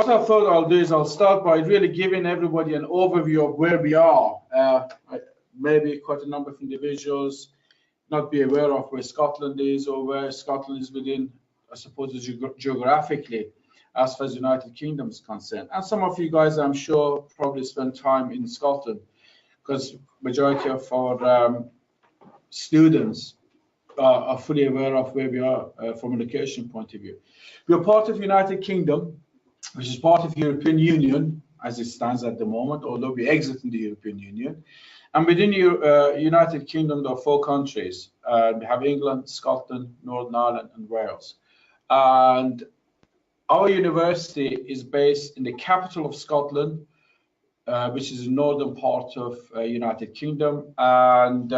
what I thought I'll do is I'll start by really giving everybody an overview of where we are. Maybe quite a number of individuals not be aware of where Scotland is, or where Scotland is within, I suppose, geographically, as far as the United Kingdom is concerned. And some of you guys, I'm sure, probably spend time in Scotland, because majority of our students are fully aware of where we are from a location point of view. We are part of the United Kingdom, which is part of the European Union as it stands at the moment, although we exit in the European Union. And within the United Kingdom, there are 4 countries. We have England, Scotland, Northern Ireland, and Wales. And our university is based in the capital of Scotland, which is the northern part of United Kingdom. And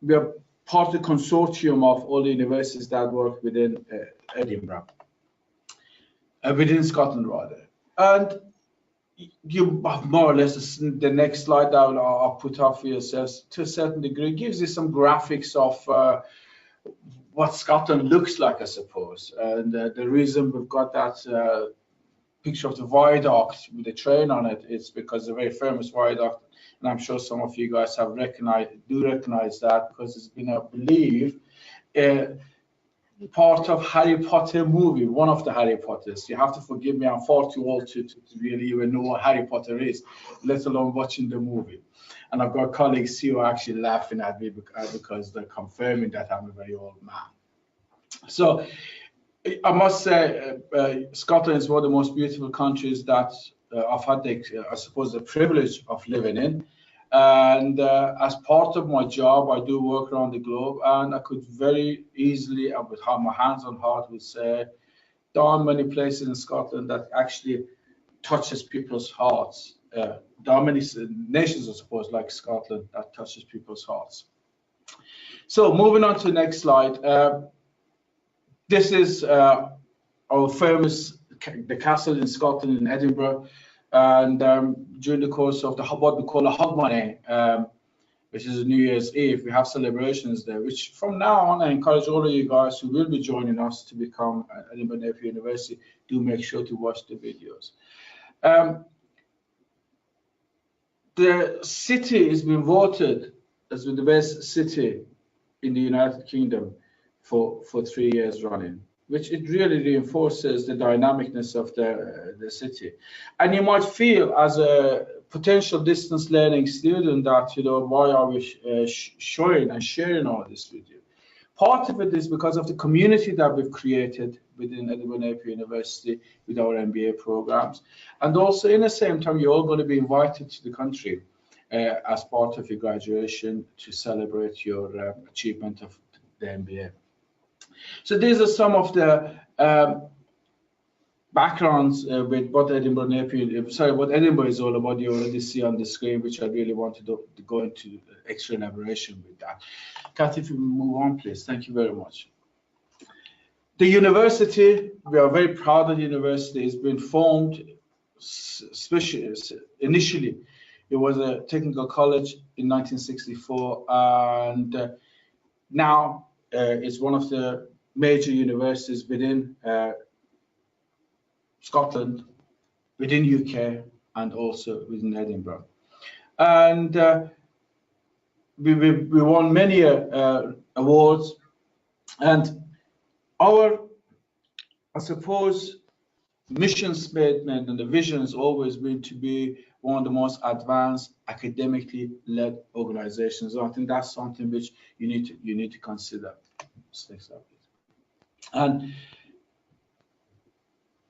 we are part of the consortium of all the universities that work within Edinburgh, within Scotland rather. And you have more or less the next slide that I'll put up for yourselves to a certain degree gives you some graphics of what Scotland looks like, I suppose. And the reason we've got that picture of the viaduct with the train on it is because the very famous viaduct, and I'm sure some of you guys have recognize that, because it's been, I believe, part of Harry Potter movie, one of the Harry Potters. You have to forgive me, I'm far too old to really even know what Harry Potter is, let alone watching the movie. And I've got colleagues who are actually laughing at me because they're confirming that I'm a very old man. So I must say, Scotland is one of the most beautiful countries that I've had, I suppose, the privilege of living in. And as part of my job, I do work around the globe, and I could very easily, and with my hands on heart, would say there are many places in Scotland that actually touches people's hearts. There are many nations, I suppose, like Scotland, that touches people's hearts. So moving on to the next slide. This is our famous the castle in Scotland, in Edinburgh. And during the course of what we call a Hogmanay, which is New Year's Eve, we have celebrations there, which from now on, I encourage all of you guys who will be joining us to become Edinburgh Napier University, do make sure to watch the videos. The city has been voted as the best city in the United Kingdom for 3 years running, which it really reinforces the dynamicness of the city. And you might feel, as a potential distance learning student, that, you know, why are we showing and sharing all this with you? Part of it is because of the community that we've created within Edinburgh Napier University with our MBA programs. And also, in the same time, you're all going to be invited to the country as part of your graduation to celebrate your achievement of the MBA. So these are some of the backgrounds with what Edinburgh Napier, what Edinburgh is all about. You already see on the screen, which I really wanted to go into extra elaboration with that. Kathy, if you move on, please. Thank you very much. The university, we are very proud of the university. It's been formed, initially, it was a technical college in 1964, and now it's one of the major universities within Scotland, within UK, and also within Edinburgh. And we won many awards, and our, I suppose, mission statement and the vision has always been to be one of the most advanced academically led organizations. So I think that's something which you need to consider. And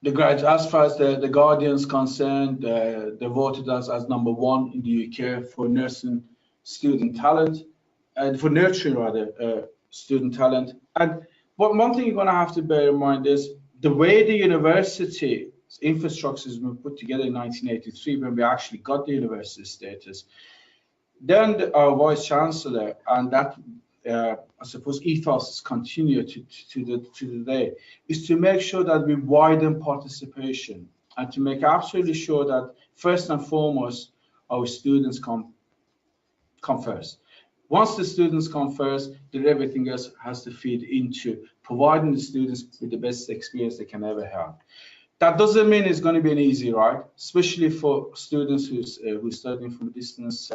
as far as the Guardian's concerned, they voted us as #1 in the UK for nursing student talent, and for nurturing rather student talent. And one thing you're going to have to bear in mind is the way the university infrastructure has been put together in 1983, when we actually got the university status. Then our vice chancellor, and that I suppose ethos has continued to today, is to make sure that we widen participation and to make absolutely sure that first and foremost our students come first. Once the students come first, then everything else has to feed into providing the students with the best experience they can ever have. That doesn't mean it's going to be an easy ride, especially for students who's studying from a distance,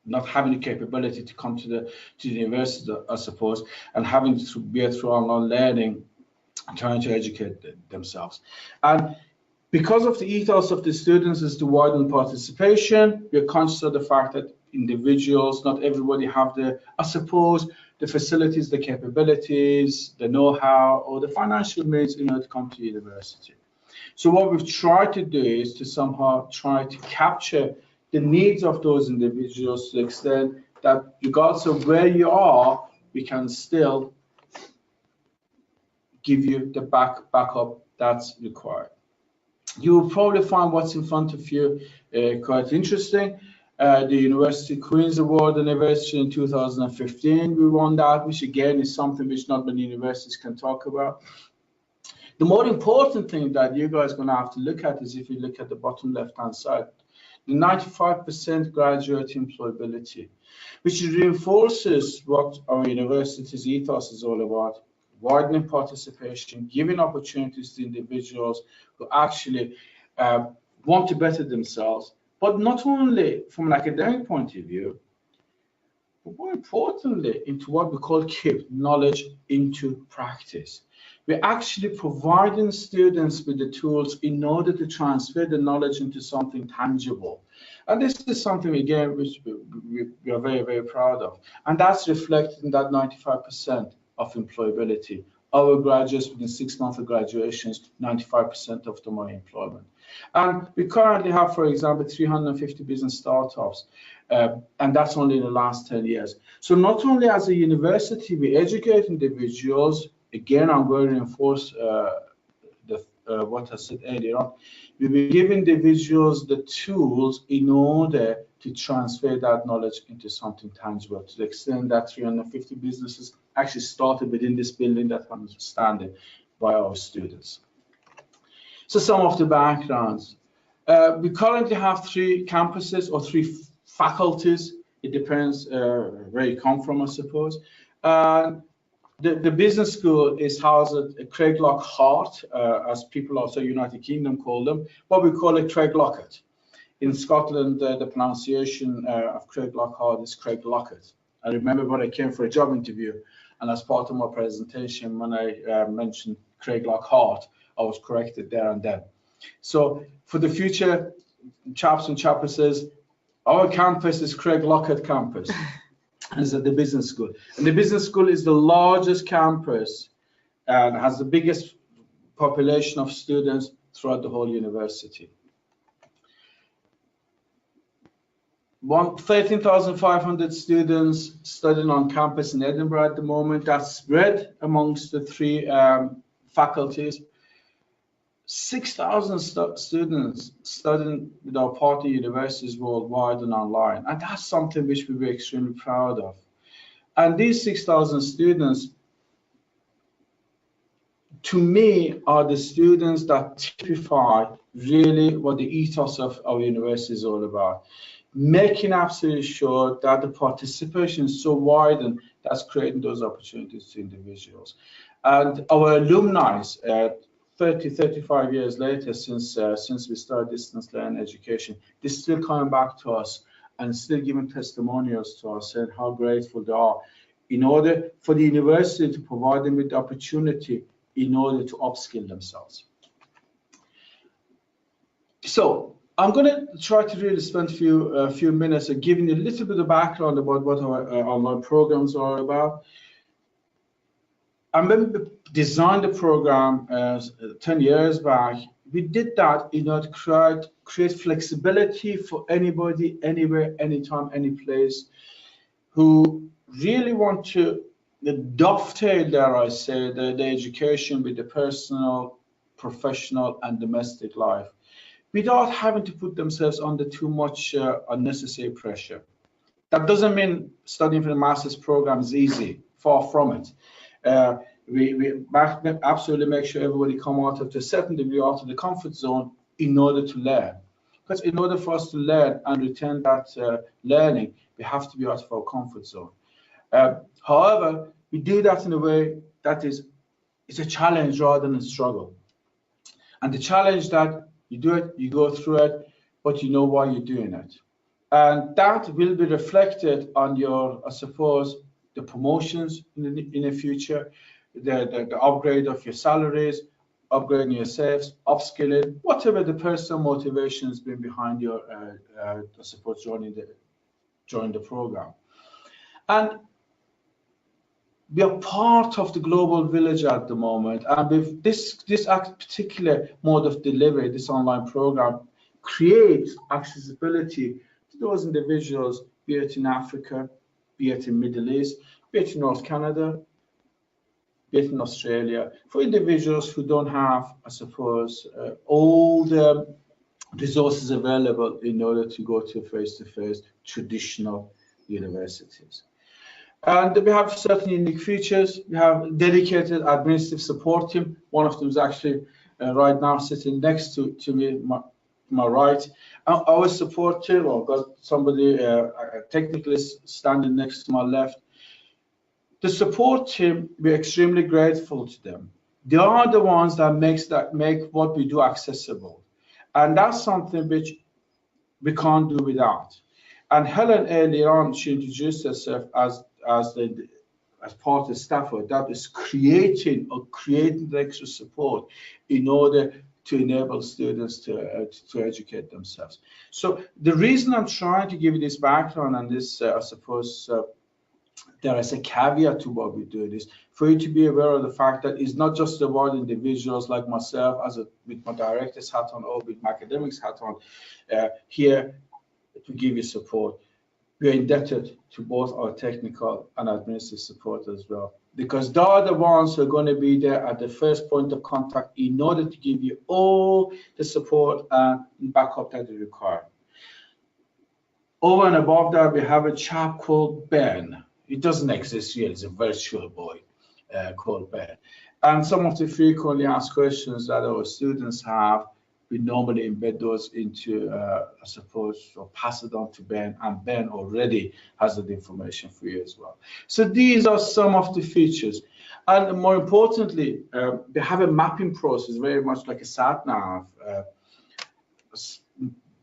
not having the capability to come to the university, I suppose, and having to be through online learning, trying to educate themselves. And because of the ethos of the students is to widen participation, we're conscious of the fact that individuals, not everybody have the, I suppose, the facilities, the capabilities, the know-how, or the financial means in order to come to university. So what we've tried to do is to somehow try to capture the needs of those individuals to the extent that regardless of where you are, we can still give you the backup that's required. You will probably find what's in front of you quite interesting. The University Queen's Award anniversary in 2015, we won that, which again is something which not many universities can talk about. The more important thing that you guys are going to have to look at is if you look at the bottom left-hand side, the 95% graduate employability, which reinforces what our university's ethos is all about: widening participation, giving opportunities to individuals who actually want to better themselves, but not only from an academic point of view, but more importantly, into what we call keep knowledge into practice. We're actually providing students with the tools in order to transfer the knowledge into something tangible. And this is something, again, which we are very, very proud of. And that's reflected in that 95% of employability. Our graduates within 6 months of graduations, 95% of them are in employment. And we currently have, for example, 350 business startups, and that's only in the last 10 years. So not only as a university, we educate individuals. Again, I'm going to reinforce what I said earlier on. We will give individuals the tools in order to transfer that knowledge into something tangible, to the extent that 350 businesses actually started within this building that I'm standing by our students. So some of the backgrounds. We currently have 3 campuses or 3 faculties. It depends where you come from, I suppose. The business school is housed at Craiglock Heart, as people also United Kingdom call them, but we call it Craiglockett. In Scotland, the pronunciation of Craiglock Heart is Craiglockett. I remember when I came for a job interview, and as part of my presentation, when I mentioned Craiglock Heart, I was corrected there and then. So for the future, chaps and chappesses, our campus is Craiglockett campus. Is at the business school, and the business school is the largest campus and has the biggest population of students throughout the whole university. 13,500 students studying on campus in Edinburgh at the moment. That's spread amongst the 3 faculties. 6,000 students studying with our partner universities worldwide and online, and that's something which we're extremely proud of. And these 6,000 students, to me, are the students that typify really what the ethos of our university is all about, making absolutely sure that the participation is so wide and that's creating those opportunities to individuals. And our alumni, 35 years later, since we started distance learning education, they're still coming back to us and still giving testimonials to us and how grateful they are, in order for the university to provide them with the opportunity in order to upskill themselves. So I'm going to try to really spend a few minutes giving you a little bit of background about what our online programs are about. And when we designed the program 10 years back, we did that in order to create flexibility for anybody, anywhere, anytime, any place, who really want to dovetail, dare I say, the education with the personal, professional, and domestic life, without having to put themselves under too much unnecessary pressure. That doesn't mean studying for the master's program is easy, far from it. We absolutely make sure everybody come out of, to a certain degree, out of the comfort zone in order to learn. Because in order for us to learn and retain that learning, we have to be out of our comfort zone. However, we do that in a way that is it's a challenge rather than a struggle. And the challenge that you do it, you go through it, but you know why you're doing it. And that will be reflected on your, I suppose, the promotions in the future, the upgrade of your salaries, upgrading yourselves, upskilling, whatever the personal motivation has been behind your, I suppose, joining the program. And we are part of the global village at the moment, and with this particular mode of delivery, this online program creates accessibility to those individuals, be it in Africa, be it in Middle East, be it in North Canada, be it in Australia, for individuals who don't have, I suppose, all the resources available in order to go to face-to-face traditional universities. And we have certain unique features. We have dedicated administrative support team. One of them is actually right now sitting next to me, my right. Our support team, I've got somebody, a technicalist standing next to my left. The support team, we're extremely grateful to them. They are the ones that make what we do accessible. And that's something which we can't do without. And Helen earlier on, she introduced herself as part of the staff that is creating the extra support in order to enable students to educate themselves. So the reason I'm trying to give you this background and this, I suppose, there is a caveat to what we do is for you to be aware of the fact that it's not just about individuals like myself with my director's hat on or with my academics hat on here to give you support. We are indebted to both our technical and administrative support as well, because they are the ones who are going to be there at the first point of contact in order to give you all the support and backup that you require. Over and above that, we have a chap called Ben. It doesn't exist yet. It's a virtual boy called Ben. And some of the frequently asked questions that our students have, we normally embed those into, I suppose, or pass it on to Ben, and Ben already has that information for you as well. So these are some of the features. And more importantly, they have a mapping process, very much like a sat-nav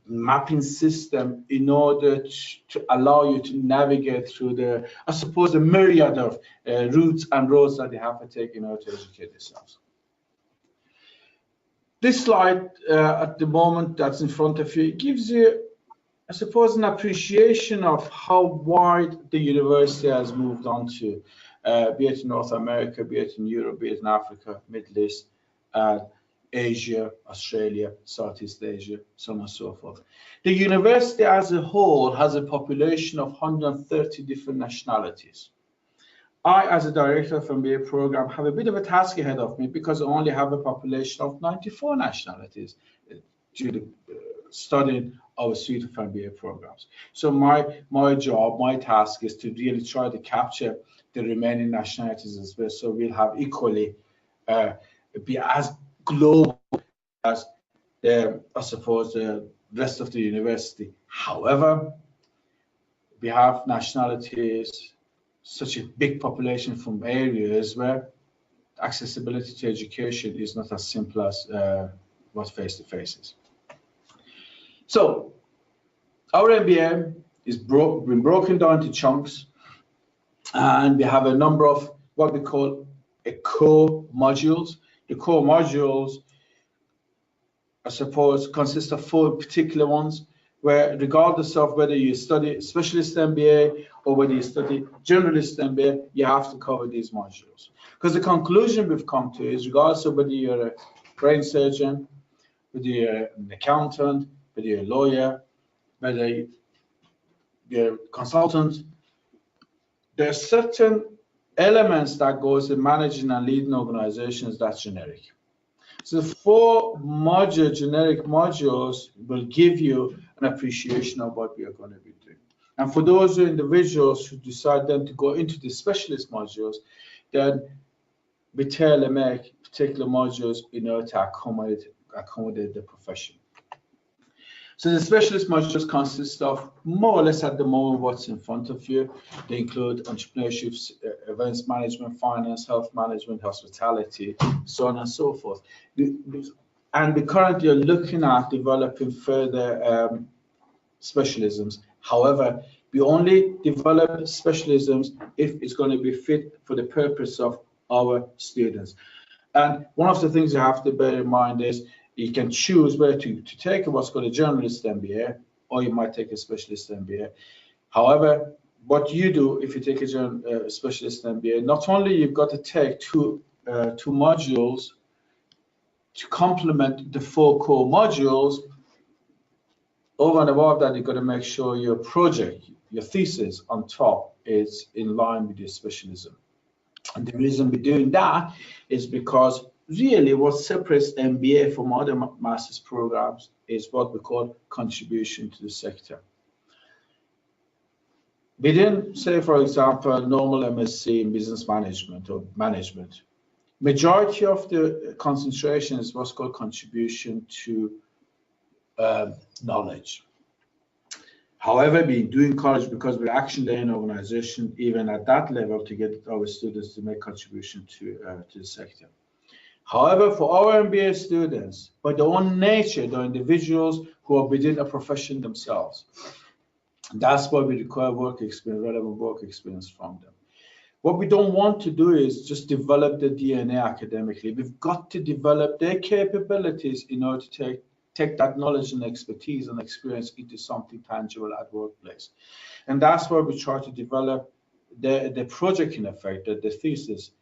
mapping system in order to allow you to navigate through the, I suppose, the myriad of routes and roads that you have to take in order to educate yourselves. This slide at the moment that's in front of you gives you, I suppose, an appreciation of how wide the university has moved on to, be it in North America, be it in Europe, be it in Africa, Middle East, Asia, Australia, Southeast Asia, so on and so forth. The university as a whole has a population of 130 different nationalities. I, as a director of MBA program, have a bit of a task ahead of me because I only have a population of 94 nationalities due to studying our suite of MBA programs. So my job, my task is to really try to capture the remaining nationalities as well. So we'll have equally be as global as I suppose the rest of the university. However, we have nationalities, such a big population from areas where accessibility to education is not as simple as what face-to-face is. So our MBA is been broken down into chunks, and we have a number of what we call core modules. The core modules, I suppose, consist of 4 particular ones, where regardless of whether you study specialist MBA or whether you study generalist MBA, you have to cover these modules. Because the conclusion we've come to is, regardless of whether you're a brain surgeon, whether you're an accountant, whether you're a lawyer, whether you're a consultant, there are certain elements that goes in managing and leading organizations that's generic. So the 4 generic modules will give you an appreciation of what we are going to be doing. And for those individuals who decide then to go into the specialist modules, then we tailor-make particular modules in order to accommodate the profession. So the specialist modules consist of more or less at the moment what's in front of you. They include entrepreneurship, events management, finance, health management, hospitality, so on and so forth. And we currently are looking at developing further specialisms. However, we only develop specialisms if it's going to be fit for the purpose of our students. And one of the things you have to bear in mind is you can choose whether to take what's called a generalist MBA, or you might take a specialist MBA. However, what you do if you take a specialist MBA, not only you've got to take two modules to complement the 4 core modules, over and above that, you've got to make sure your project, your thesis on top is in line with your specialism. And the reason we're doing that is because really what separates MBA from other master's programs is what we call contribution to the sector. Within, say, for example, normal MSc in business management or management, majority of the concentration is what's called contribution to knowledge. However, we do encourage, because we're actually an organization, even at that level, to get our students to make contribution to the sector. However, for our MBA students, by their own nature, they're individuals who are within a profession themselves. That's why we require work experience, relevant work experience from them. What we don't want to do is just develop the DNA academically. We've got to develop their capabilities in order to take that knowledge and expertise and experience into something tangible at workplace. And that's why we try to develop the project, in effect, the thesis,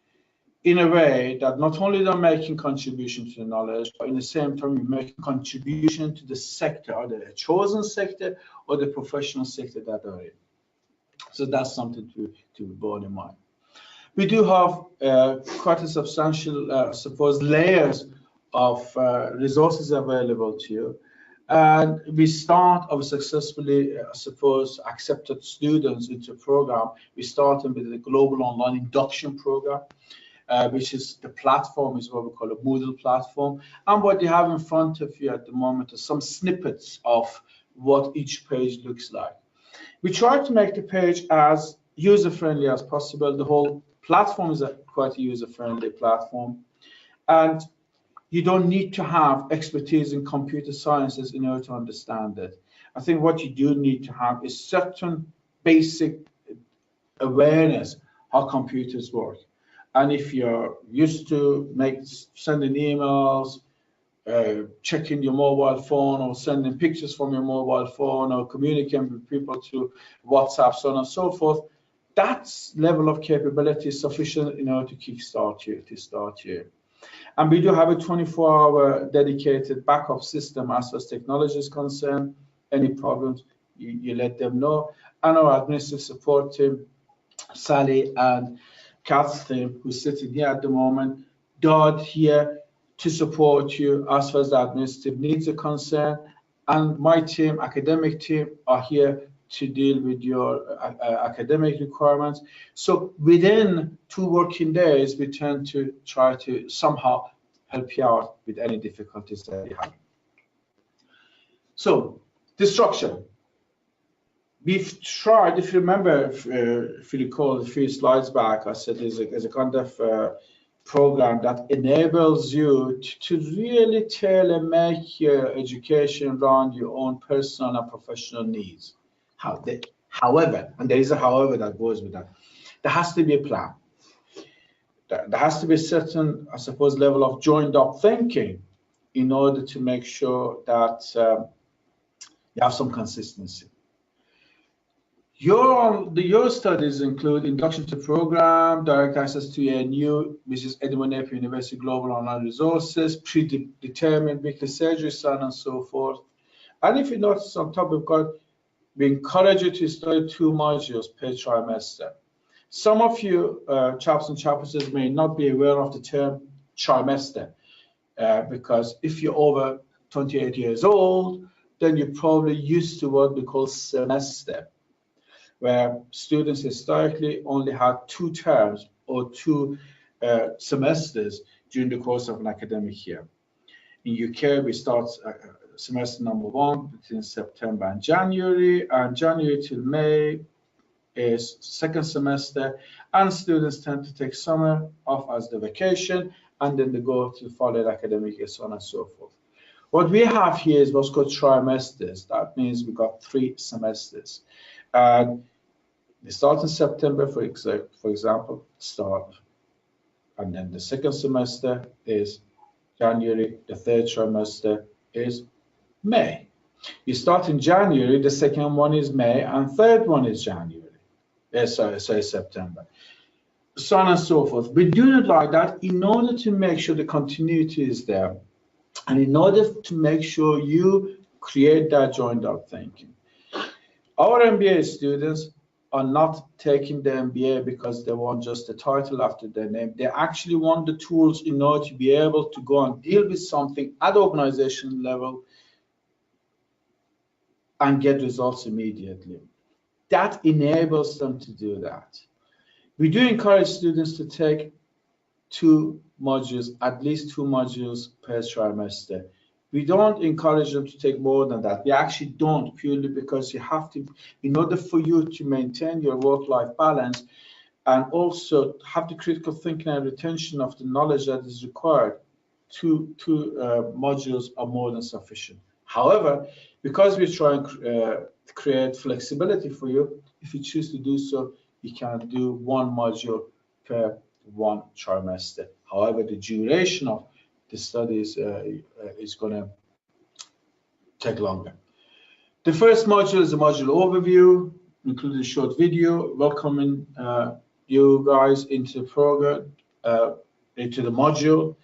in a way that not only they're making contribution to the knowledge, but in the same time, you're making contribution to the sector, or the chosen sector, or the professional sector that they're in. So that's something to bear in mind. We do have quite a substantial, suppose, layers of resources available to you. And we start our successfully, suppose, accepted students into a program. We start them with the Global Online Induction Program, which is the platform, is what we call a Moodle platform. And what you have in front of you at the moment are some snippets of what each page looks like. We try to make the page as user-friendly as possible. The whole platform is quite a user-friendly platform. And you don't need to have expertise in computer sciences in order to understand it. I think what you do need to have is certain basic awareness how computers work. And if you're used to sending emails, checking your mobile phone, or sending pictures from your mobile phone, or communicating with people through WhatsApp, so on and so forth, that level of capability is sufficient in order to kickstart you, to start you. And we do have a 24-hour dedicated backup system as far as technology is concerned. Any problems, you let them know. And our administrative support team, Sally and Kat's team, who's sitting here at the moment, they're here to support you as far as the administrative needs are concerned. And my team, academic team, are here to deal with your academic requirements. So within 2 working days, we tend to try to somehow help you out with any difficulties that you have. So the structure. We've tried, if you remember, if you recall a few slides back, I said there's a kind of program that enables you to really tailor make your education around your own personal and professional needs. However, and there is a however that goes with that, there has to be a plan. There has to be a certain, I suppose, level of joined up thinking in order to make sure that you have some consistency. Your studies include induction to program, direct access to ANU, which is Edinburgh Napier University Global Online Resources, predetermined weekly surgery, so on and so forth. And if you notice on top, we encourage you to study 2 modules per trimester. Some of you chaps and chapters may not be aware of the term trimester, because if you're over 28 years old, then you're probably used to what we call semester, where students historically only had 2 terms or 2 semesters during the course of an academic year. In UK, we start semester number 1 between September and January till May is second semester, and students tend to take summer off as the vacation, and then they go to follow academic year, so on and so forth. What we have here is what's called trimesters. That means we got 3 semesters. They start in September, for example, and then the second semester is January, the third trimester is May. You start in January, the second one is May, and third one is January. Sorry, September. So on and so forth. We do it like that in order to make sure the continuity is there, and in order to make sure you create that joined up thinking. Our MBA students are not taking the MBA because they want just a title after their name. They actually want the tools in order to be able to go and deal with something at the organization level and get results immediately. That enables them to do that. We do encourage students to take 2 modules, at least 2 modules per trimester. We don't encourage them to take more than that. We actually don't, purely because you have to, in order for you to maintain your work-life balance and also have the critical thinking and retention of the knowledge that is required, 2 modules are more than sufficient. However, because we're trying to create flexibility for you, if you choose to do so, you can do 1 module per 1 trimester. However, the duration of the studies is going to take longer. The first module is a module overview, including a short video welcoming you guys into the program, into the module.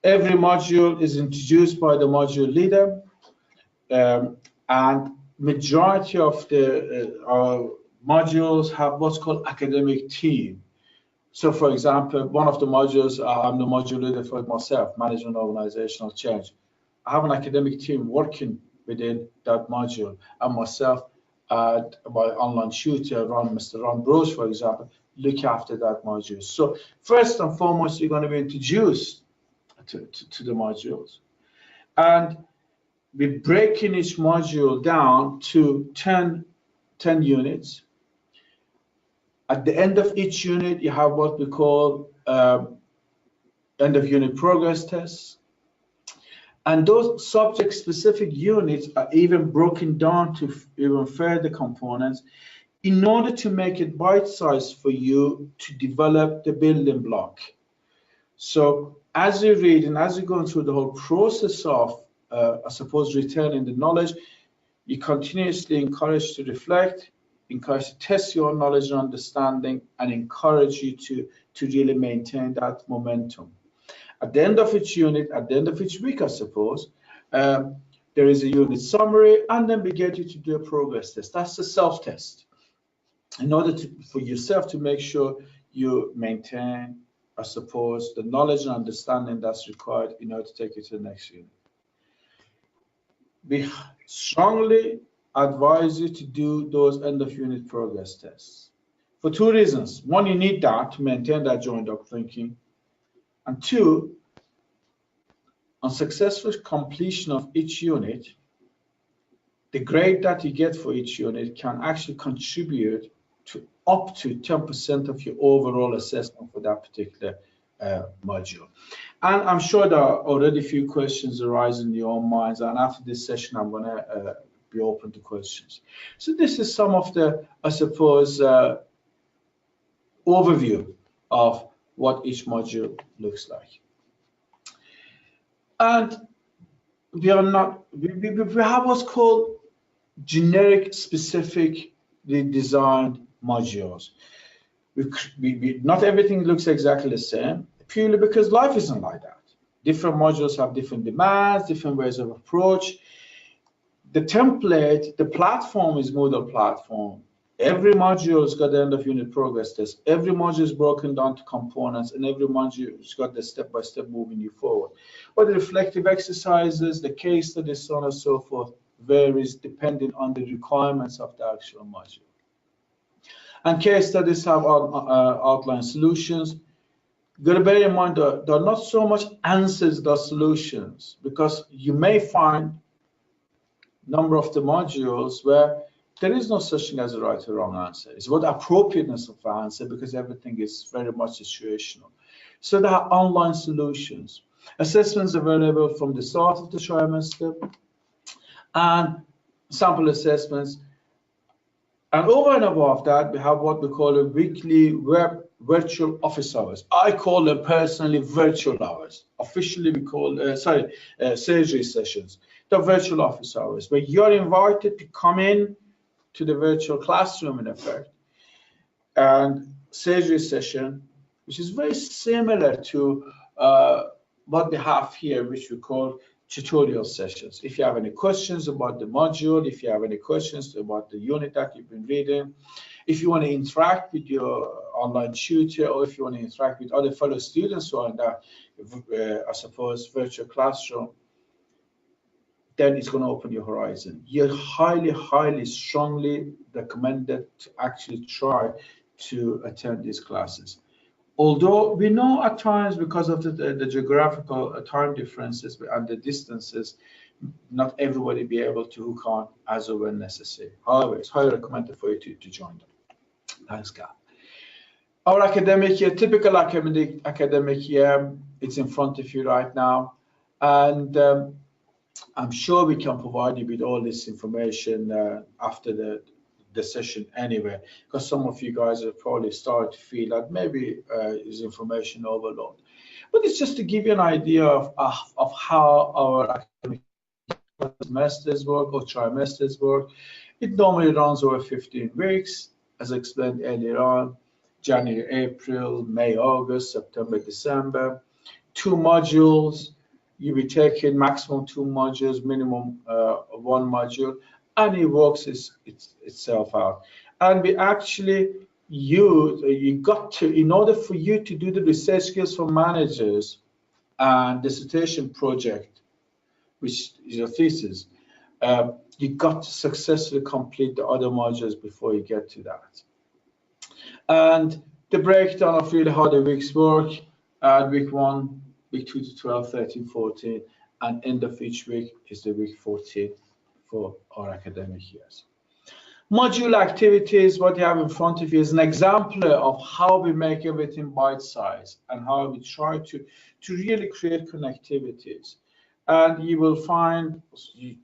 Every module is introduced by the module leader, and majority of the modules have what's called academic team. So, for example, one of the modules, I'm the module leader for myself, Management Organizational Change. I have an academic team working within that module, and myself, my online tutor, Mr. Ron Bros, for example, look after that module. So, first and foremost, you're going to be introduced to the modules. And we're breaking each module down to 10 units. At the end of each unit, you have what we call end of unit progress tests. And those subject-specific units are even broken down to even further components in order to make it bite-sized for you to develop the building block. So as you read and as you're going through the whole process of, I suppose, retaining the knowledge, you continuously encouraged to reflect, encouraged to test your knowledge and understanding, and encourage you to really maintain that momentum. At the end of each unit, at the end of each week, I suppose, there is a unit summary, and then we get you to do a progress test. That's a self-test in order for yourself to make sure you maintain, I suppose, the knowledge and understanding that's required in order to take you to the next unit. We strongly advise you to do those end of unit progress tests for 2 reasons. 1, you need that to maintain that joined up thinking, and 2, on successful completion of each unit, the grade that you get for each unit can actually contribute to up to 10% of your overall assessment for that particular module. And I'm sure there are already a few questions arising in your own minds, and after this session I'm going to be open to questions. So this is some of the, I suppose, overview of what each module looks like. And we have what's called generic specifically designed modules. Not everything looks exactly the same, purely because life isn't like that. Different modules have different demands, different ways of approach. The template, the platform is Moodle platform. Every module has got the end of unit progress test. Every module is broken down to components, and every module has got the step-by-step moving you forward. But the reflective exercises, the case studies, so on and so forth, varies depending on the requirements of the actual module. And case studies have outline solutions. You've got to bear in mind that there are not so much answers, there are solutions, because you may find number of the modules where there is no such thing as a right or wrong answer. It's about appropriateness of the answer, because everything is very much situational. So there are online solutions. Assessments available from the start of the trimester, and sample assessments. And over and above that, we have what we call a weekly virtual office hours. I call them personally virtual hours. Officially, we call surgery sessions. The virtual office hours, where you're invited to come in to the virtual classroom, in effect, and surgery session, which is very similar to what we have here, which we call tutorial sessions. If you have any questions about the module, if you have any questions about the unit that you've been reading, if you want to interact with your online tutor, or if you want to interact with other fellow students who are in that, I suppose, virtual classroom, then it's going to open your horizon. You're highly, highly, strongly recommended to actually try to attend these classes. Although we know at times, because of the geographical time differences and the distances, not everybody be able to hook on as or when necessary. However, it's highly recommended for you to join them. Thanks, Gav. Our academic year, typical academic year, it's in front of you right now. And I'm sure we can provide you with all this information after the session anyway, because some of you guys have probably started to feel that maybe is information overload. But it's just to give you an idea of how our academic semesters work or trimesters work. It normally runs over 15 weeks, as I explained earlier on: January, April, May, August, September, December. 2 modules. You'll be taking maximum 2 modules, minimum 1 module, and it works itself out. And we actually you got to, in order for you to do the research skills for managers and dissertation project, which is your thesis, you got to successfully complete the other modules before you get to that. And the breakdown of really how the weeks work: week 1, week 2 to 12, 13, 14, and end of each week is the week 14 for our academic years. Module activities, what you have in front of you, is an example of how we make everything bite-sized and how we try to really create connectivities. And you will find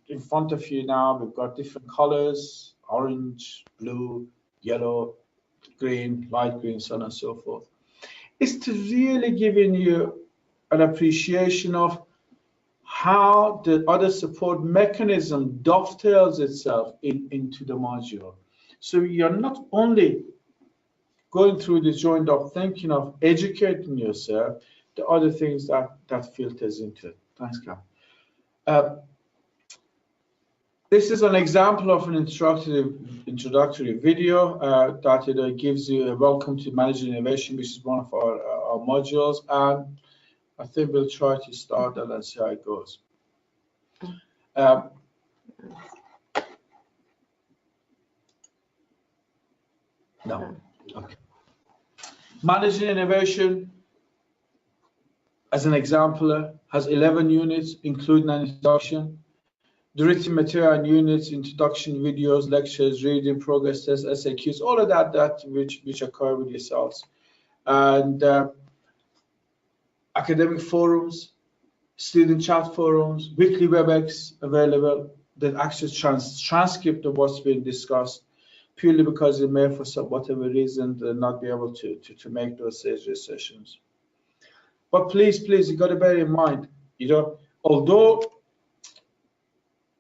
in front of you now, we've got different colors: orange, blue, yellow, green, light green, so on and so forth. It's to really giving you an appreciation of how the other support mechanism dovetails itself into the module. So you're not only going through this joined up thinking of educating yourself, the other things that filters into it. Thanks, Cam. This is an example of an introductory video that gives you a welcome to Managing Innovation, which is one of our modules, and I think we'll try to start that and see how it goes. No. Okay. Managing Innovation, as an example, has 11 units, including an introduction. The written material and units, introduction, videos, lectures, reading, progress tests, SAQs, all of that which occur with yourselves. And academic forums, student chat forums, weekly WebEx available, the actual transcript of what's been discussed, purely because you may, for whatever reason, not be able to make those sessions. But please, you got to bear in mind, although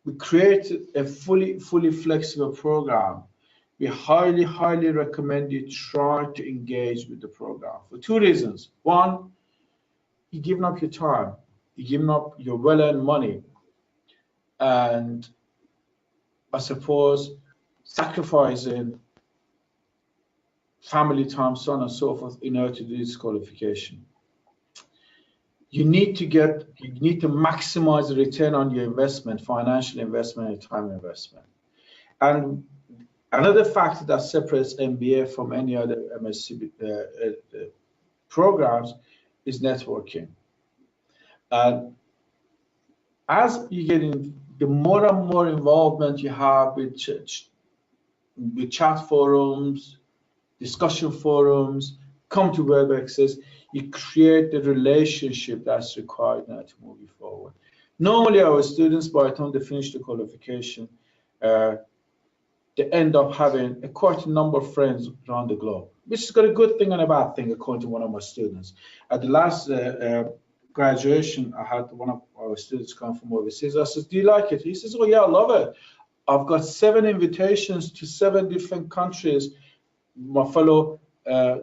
we created a fully flexible program, we highly, highly recommend you try to engage with the program for 2 reasons. One, you're giving up your time, you're giving up your well-earned money, and I suppose sacrificing family time, so on and so forth, in order to do this qualification. You need to maximize the return on your investment, financial investment and time investment. And another factor that separates MBA from any other MSc programs is networking. As you get the more and more involvement you have with chat forums, discussion forums, come to WebExes, you create the relationship that's required now to move you forward. Normally our students, by the time they finish the qualification, they end up having quite a number of friends around the globe, which has got a good thing and a bad thing, according to one of my students. At the last graduation, I had one of our students come from overseas. I said, do you like it? He says, oh yeah, I love it. I've got 7 invitations to 7 different countries, my fellow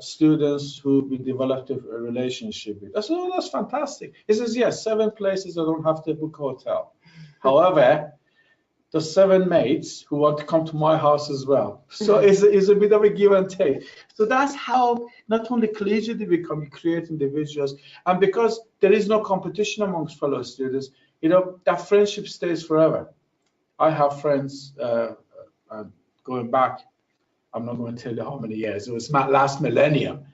students who we developed a relationship with. I said, oh, that's fantastic. He says, yes, 7 places I don't have to book a hotel. However, the 7 mates who want to come to my house as well. So it's a bit of a give and take. So that's how not only collegiate you become, you create individuals. And because there is no competition amongst fellow students, you know, that friendship stays forever. I have friends going back, I'm not going to tell you how many years, it was my last millennium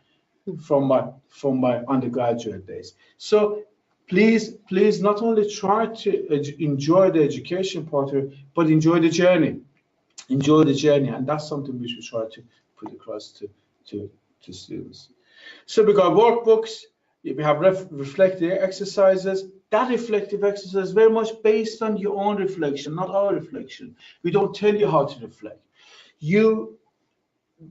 from my undergraduate days. So please not only try to enjoy the education part of it, but enjoy the journey. Enjoy the journey, and that's something which we try to put across to students. So we got workbooks, we have reflective exercises. That reflective exercise is very much based on your own reflection, not our reflection. We don't tell you how to reflect.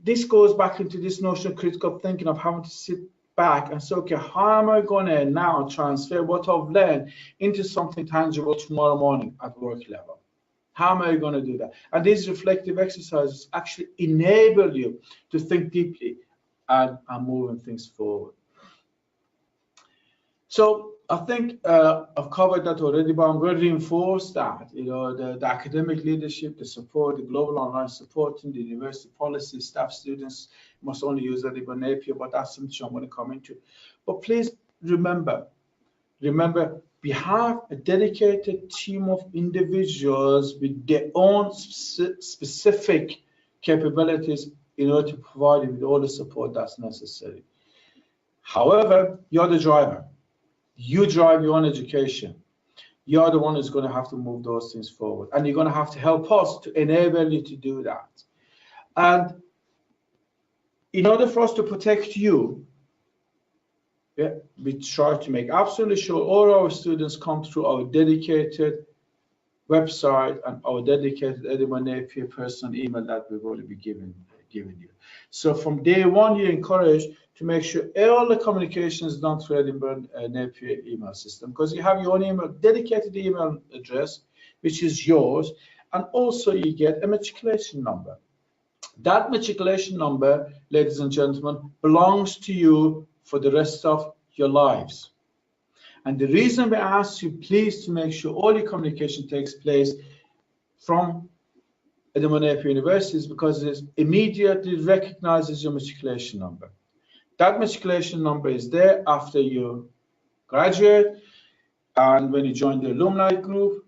This goes back into this notion of critical thinking, of having to sit back and say, okay, how am I going to now transfer what I've learned into something tangible tomorrow morning at work level? How am I going to do that? And these reflective exercises actually enable you to think deeply and moving things forward. So I think I've covered that already, but I'm going to reinforce that. You know, the academic leadership, the support, the global online supporting, the university policy, staff, students must only use Edinburgh Napier, but that's something I'm going to come into. But please remember, we have a dedicated team of individuals with their own specific capabilities in order to provide you with all the support that's necessary. However, you're the driver. You drive your own education. You're the one who's going to have to move those things forward, and you're going to have to help us to enable you to do that. And in order for us to protect you, we try to make absolutely sure all our students come through our dedicated website and our dedicated Edinburgh Napier personal email that we're going to be giving you. So from day one, you're encouraged to make sure all the communication is done through Edinburgh Napier email system, because you have your own email, dedicated email address, which is yours, and also you get a matriculation number. That matriculation number, ladies and gentlemen, belongs to you for the rest of your lives. And the reason we ask you, please, to make sure all your communication takes place from Edinburgh Napier University is because it immediately recognizes your matriculation number. That matriculation number is there after you graduate and when you join the alumni group.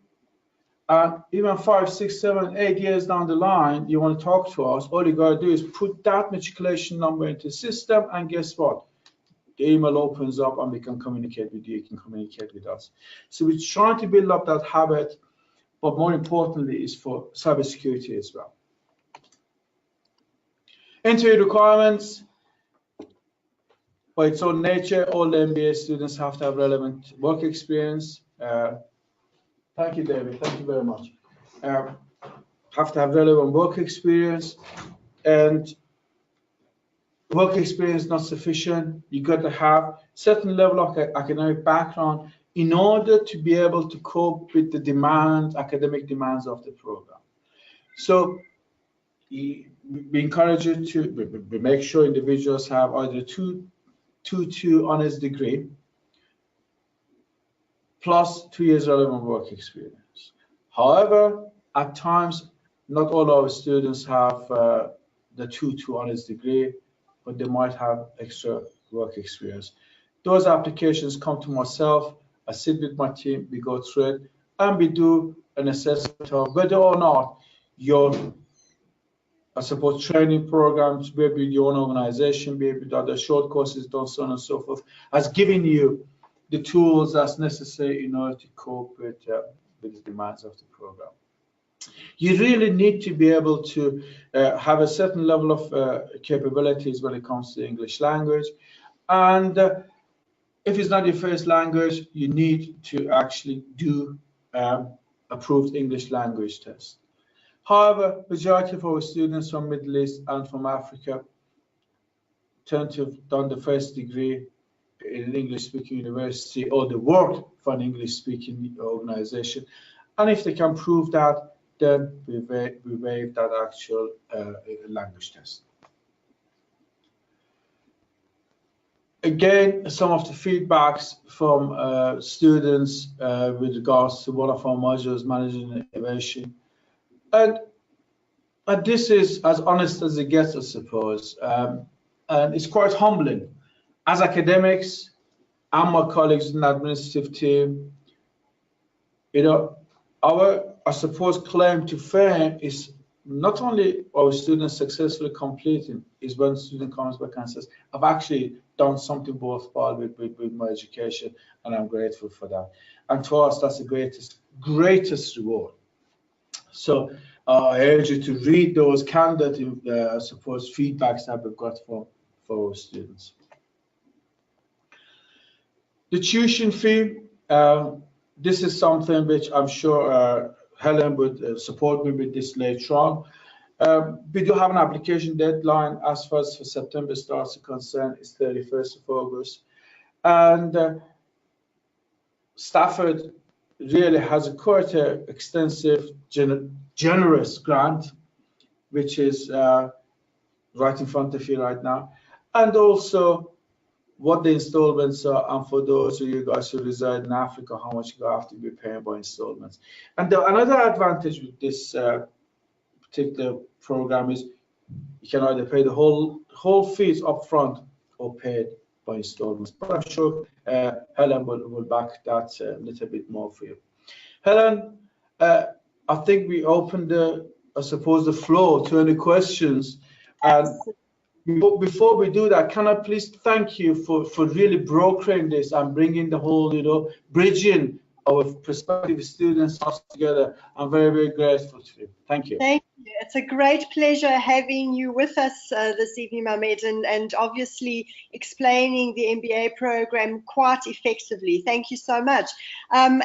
And even 5, 6, 7, 8 years down the line, you want to talk to us, all you got to do is put that matriculation number into the system, and guess what? The email opens up and we can communicate with you, you can communicate with us. So we're trying to build up that habit, but more importantly is for cybersecurity as well. Entry requirements. By its own nature, all the MBA students have to have relevant work experience. Thank you, David. Thank you very much. Have to have relevant work experience, and work experience not sufficient. You got to have certain level of academic background in order to be able to cope with the demands, academic demands of the program. So we encourage you to we make sure individuals have either two honors degree plus 2 years relevant work experience. However, at times, not all our students have the two honors degree, but they might have extra work experience. Those applications come to myself, I sit with my team, we go through it, and we do an assessment of whether or not your I suppose training programs, maybe your own organization, maybe the other short courses done, so on and so forth, has given you the tools that's necessary in order to cope with with the demands of the program. You really need to be able to have a certain level of capabilities when it comes to English language. And if it's not your first language, you need to actually do approved English language test. However, majority of our students from Middle East and from Africa tend to have done the first degree in an English-speaking university, or they work for an English-speaking organization. And if they can prove that, then we waive that actual language test. Again, some of the feedbacks from students with regards to one of our modules, managing innovation. And this is as honest as it gets, I suppose. And it's quite humbling. As academics and my colleagues in the administrative team, you know, our, I suppose, claim to fame is not only our students successfully completing, is when the student comes back and says, I've actually done something worthwhile with my education, and I'm grateful for that. And to us, that's the greatest reward. So I urge you to read those candid, I suppose, feedbacks that we've got for our students. The tuition fee, this is something which I'm sure Helen would support me with this later on. We do have an application deadline as far as for September starts are concerned. It's 31st of August. And Stafford really has quite an extensive, generous grant, which is right in front of you right now. And also what the installments are, and for those of you guys who reside in Africa, how much you have to be paying by installments. And another advantage with this particular program is you can either pay the whole fees up front or paid by installments. But I'm sure Helen will back that a little bit more for you. Helen, I think we opened I suppose, the floor to any questions. And before we do that, can I please thank you for really brokering this and bringing the whole, you know, bridging our prospective students together. I'm very, very grateful to you. Thank you. Thank you. It's a great pleasure having you with us this evening, Mammed, and obviously explaining the MBA program quite effectively. Thank you so much. I'm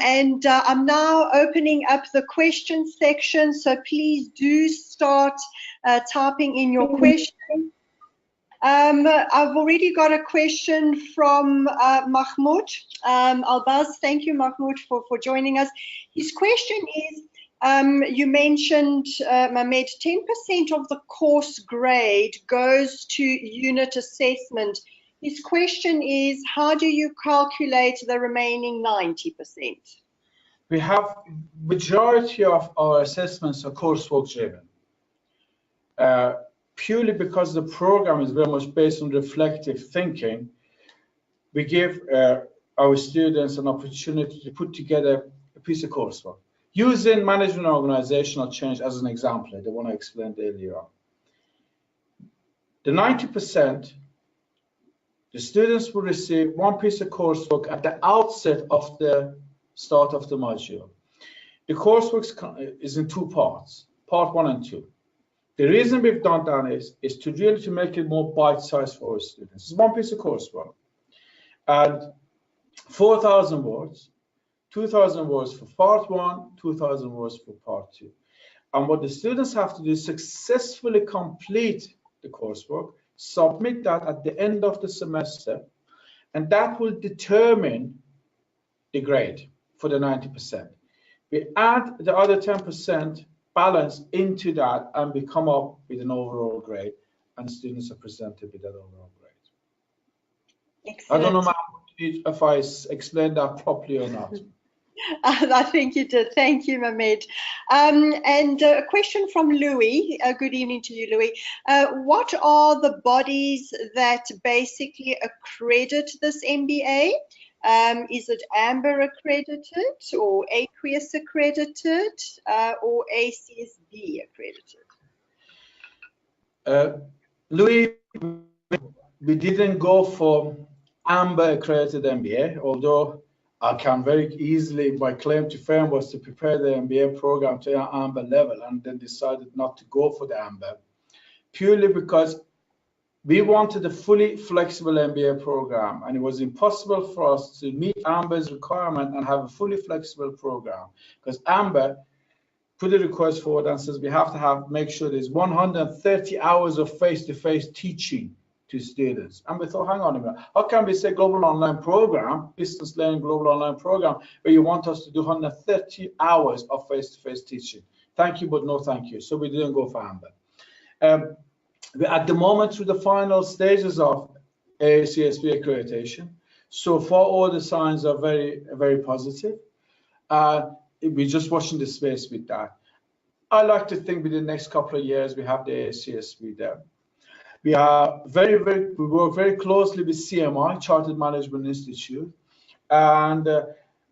now opening up the questions section, so please do start typing in your questions. I've already got a question from Mahmoud Albaz. Thank you, Mahmoud, for joining us. His question is, you mentioned, Mammed, 10% of the course grade goes to unit assessment. His question is, how do you calculate the remaining 90%? We have majority of our assessments are coursework driven. Purely because the program is very much based on reflective thinking, we give our students an opportunity to put together a piece of coursework. Using management and organizational change as an example, the one I explained earlier on. The 90%, the students will receive one piece of coursework at the outset of the start of the module. The coursework is in two parts, part 1 and 2. The reason we've done that is to really make it more bite-sized for our students. It's one piece of coursework, and 4,000 words, 2,000 words for part 1, 2,000 words for part 2. And what the students have to do is successfully complete the coursework, submit that at the end of the semester, and that will determine the grade for the 90%. We add the other 10% balance into that, and we come up with an overall grade, and students are presented with that overall grade. Excellent. I don't know if I explained that properly or not. I think you did. Thank you, Mammed. And a question from Louis. Good evening to you, Louis. What are the bodies that basically accredit this MBA? Is it AMBER accredited, or Aqueous accredited, or ACSB accredited? Louis, we didn't go for AMBER accredited MBA, although I can very easily, my claim to fame was to prepare the MBA program to an Amber level, and then decided not to go for the Amber, purely because we wanted a fully flexible MBA program, and it was impossible for us to meet Amber's requirement and have a fully flexible program, because Amber put the request forward and says we have to make sure there's 130 hours of face-to-face teaching to students. And we thought, hang on a minute, how can we say global online program, distance learning global online program, where you want us to do 130 hours of face-to-face teaching? Thank you, but no thank you. So we didn't go for Amber. We're at the moment through the final stages of ACSB accreditation. So far, all the signs are very, very positive. We're just watching the space with that. I like to think within the next couple of years we have the ACSB there. We work very closely with CMI, Chartered Management Institute, and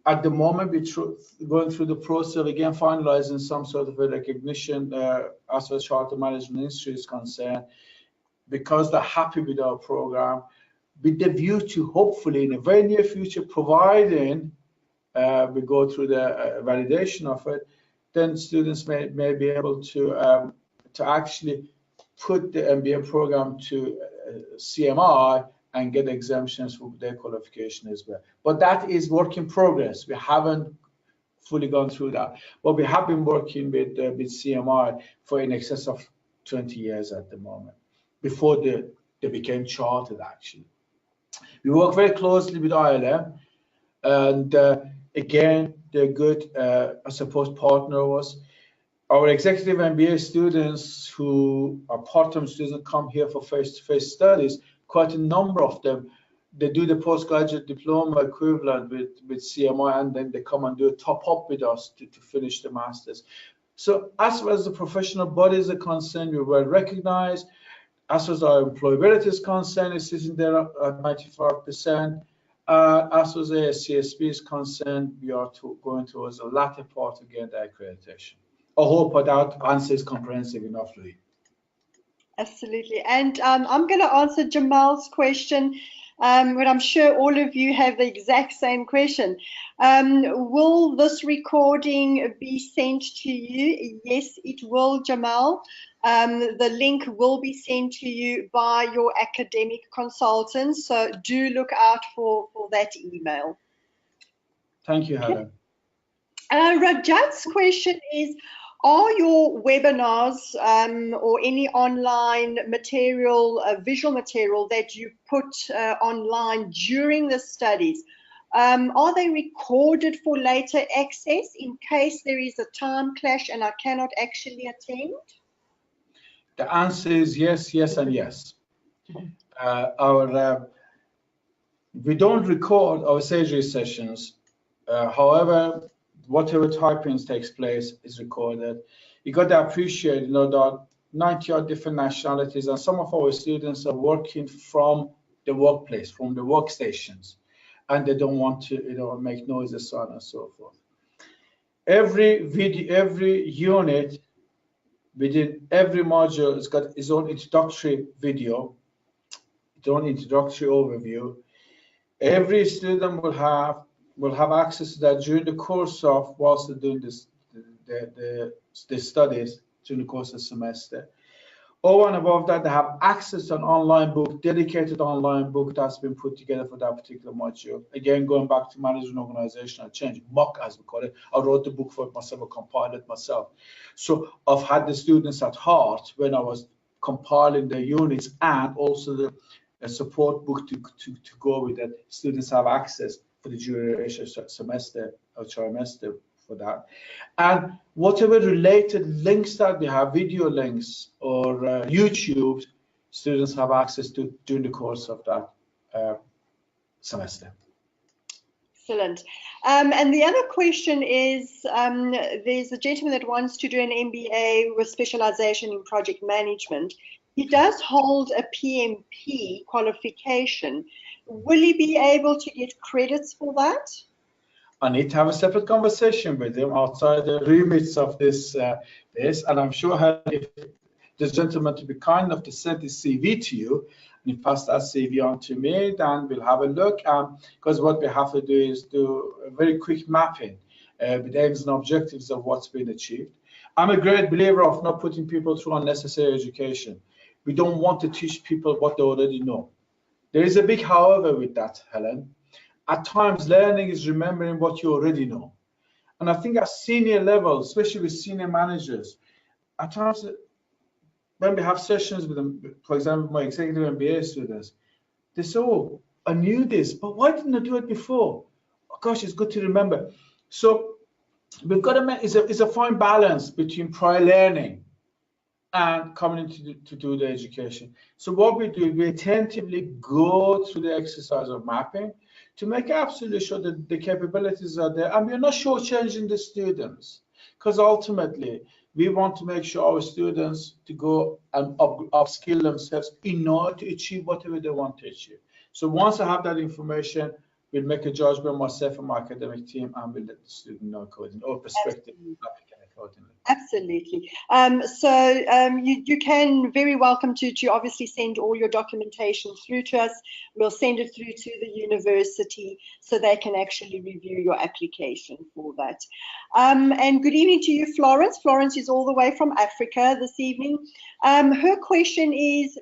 at the moment we're going through the process of again finalizing some sort of a recognition as far as Chartered Management Institute is concerned, because they're happy with our program, with the view to hopefully in a very near future, providing we go through the validation of it, then students may be able to actually put the MBA program to CMI and get exemptions for their qualification as well. But that is work in progress. We haven't fully gone through that. But we have been working with CMI for in excess of 20 years at the moment, before they became chartered actually. We work very closely with ILM, and again, they're good. I suppose partner was. Our executive MBA students who are part-time students come here for face-to-face studies. Quite a number of them, they do the postgraduate diploma equivalent with CMI, and then they come and do a top-up with us to finish the masters. So as far as the professional bodies are concerned, we're well recognized. As far as our employability is concerned, it's sitting there at 95%. As far as the CSB is concerned, we are going towards the latter part again, the accreditation. I hope that answer is comprehensive enough, Louis. Absolutely. And I'm going to answer Jamal's question, but I'm sure all of you have the exact same question. Will this recording be sent to you? Yes, it will, Jamal. The link will be sent to you by your academic consultant, so do look out for that email. Thank you, Helen. Rajat's question is, are your webinars or any online material, visual material that you put online during the studies, are they recorded for later access in case there is a time clash and I cannot actually attend? The answer is yes, yes, and yes. We don't record our surgery sessions. However, whatever typing takes place is recorded. You got to appreciate, you know, that 90 odd different nationalities, and some of our students are working from the workplace, from the workstations, and they don't want to, you know, make noises, so on and so forth. Every video, every unit within every module has got its own introductory video, its own introductory overview. Every student will have access to that during the course of, whilst they're doing the studies during the course of the semester. Over and above that, they have access to an online book, dedicated online book that's been put together for that particular module. Again, going back to management organizational change, MOC as we call it, I wrote the book for it myself, I compiled it myself. So I've had the students at heart when I was compiling the units, and also a support book to go with that. Students have access for the duration semester or trimester for that. And whatever related links that we have, video links or YouTube, students have access to during the course of that semester. Excellent. And the other question is, there's a gentleman that wants to do an MBA with specialization in project management. He does hold a PMP qualification. Will he be able to get credits for that? I need to have a separate conversation with him outside the remits of this, and I'm sure if this gentleman to be kind enough to send his CV to you, and pass that CV on to me, then we'll have a look. Because what we have to do is do a very quick mapping with aims and objectives of what's been achieved. I'm a great believer of not putting people through unnecessary education. We don't want to teach people what they already know. There is a big however with that, Helen. At times, learning is remembering what you already know. And I think at senior level, especially with senior managers, at times when we have sessions with them, for example, my executive MBA students, they say, oh, I knew this, but why didn't I do it before? Oh, gosh, it's good to remember. So we've got to make, it's a fine balance between prior learning and coming in to do the education. So what we do, we attentively go through the exercise of mapping to make absolutely sure that the capabilities are there, and we're not shortchanging the students, because ultimately we want to make sure our students to go and upskill themselves in order to achieve whatever they want to achieve. So once I have that information, we'll make a judgment myself and my academic team, and we'll let the student know accordingly, or perspective accordingly. Absolutely. You can very welcome to obviously send all your documentation through to us. We'll send it through to the university so they can actually review your application for that. And good evening to you, Florence. Florence is all the way from Africa this evening. Her question is,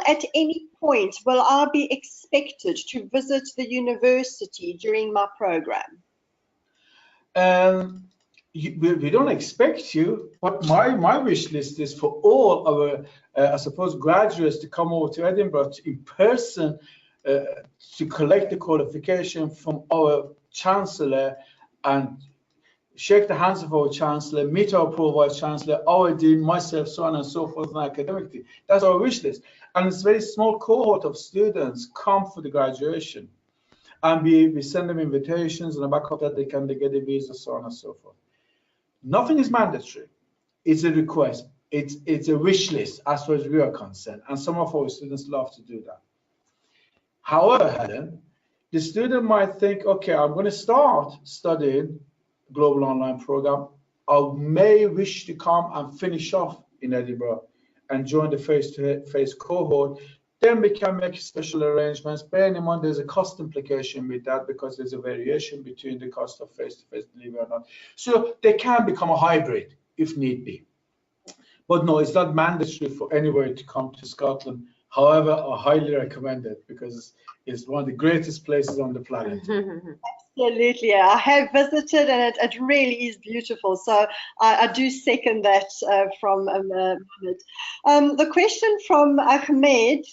at any point, will I be expected to visit the university during my program? We don't expect you, but my wish list is for all our, I suppose, graduates to come over to Edinburgh in person to collect the qualification from our Chancellor and shake the hands of our Chancellor, meet our Pro-Vice Chancellor, our Dean, myself, so on and so forth, and academic team. That's our wish list. And it's a very small cohort of students come for the graduation. And we send them invitations, and on the back of that, they get a visa, so on and so forth. Nothing is mandatory. It's a request. It's a wish list as far as we are concerned, and some of our students love to do that. However, Helen, the student might think, okay, I'm going to start studying global online program. I may wish to come and finish off in Edinburgh and join the face-to-face cohort. Then we can make special arrangements. Bearing in mind there's a cost implication with that, because there's a variation between the cost of face-to-face delivery or not. So they can become a hybrid if need be. But no, it's not mandatory for anybody to come to Scotland. However, I highly recommend it because it's one of the greatest places on the planet. Absolutely, I have visited, and it really is beautiful. So I do second that from Mammed. The question from Ahmed